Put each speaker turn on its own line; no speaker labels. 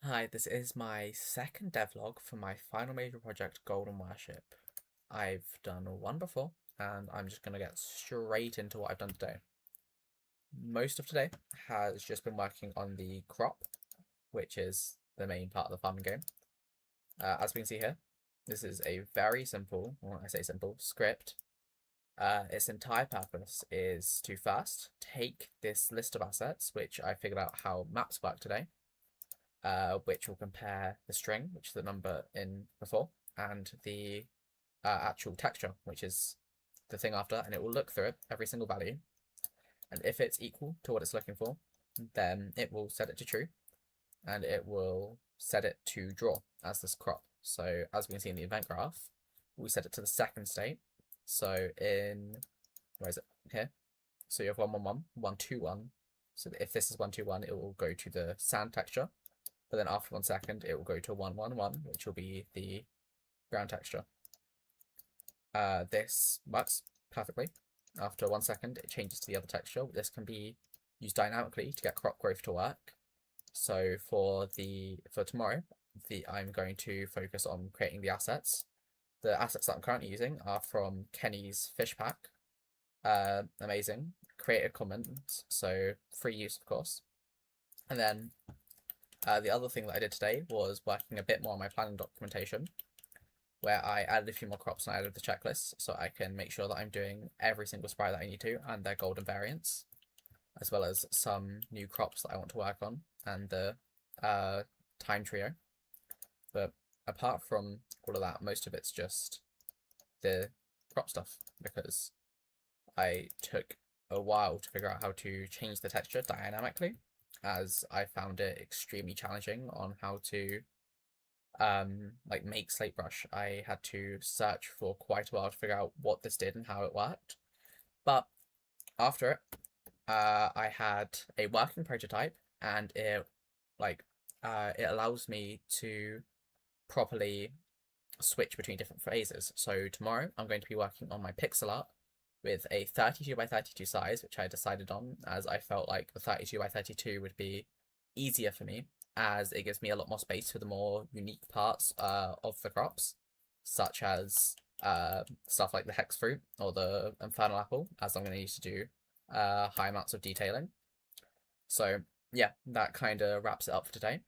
Hi, this is my second devlog for my final major project, Golden Worship. I've done one before, and I'm just going to get straight into what I've done today. Most of today has just been working on the crop, which is the main part of the farming game. As we can see here, this is a very simple, well, I say simple, script. Its entire purpose is to first take this list of assets, which I figured out how maps work today, which will compare the string, which is the number in before, and the actual texture, which is the thing after, and it will look through it, every single value. And if it's equal to what it's looking for, then it will set it to true, and it will set it to draw as this crop. So as we can see in the event graph, we set it to the second state. So where is it? Here. So you have 1, 1, 1, 1, 2, 1. So if this is 1, 2, 1, it will go to the sand texture. But then after 1 second, it will go to 1, 1, 1, which will be the ground texture. This works perfectly. After 1 second, it changes to the other texture. This can be used dynamically to get crop growth to work. So for tomorrow, I'm going to focus on creating the assets. The assets that I'm currently using are from Kenny's fish pack. Amazing. Creative Commons, so free use, of course. And then the other thing that I did today was working a bit more on my planning documentation, where I added a few more crops and I added the checklist so I can make sure that I'm doing every single spray that I need to and their golden variants, as well as some new crops that I want to work on and the time trio. But apart from all of that, most of it's just the crop stuff, because I took a while to figure out how to change the texture dynamically, as I found it extremely challenging on how to like make slate brush. I had to search for quite a while to figure out what this did and how it worked. But after it, I had a working prototype, and it allows me to properly switch between different phases. So tomorrow I'm going to be working on my pixel art with a 32 by 32 size, which I decided on as I felt like the 32 by 32 would be easier for me, as it gives me a lot more space for the more unique parts of the crops, such as stuff like the hex fruit or the infernal apple, as I'm going to use to do high amounts of detailing. So yeah, that kind of wraps it up for today.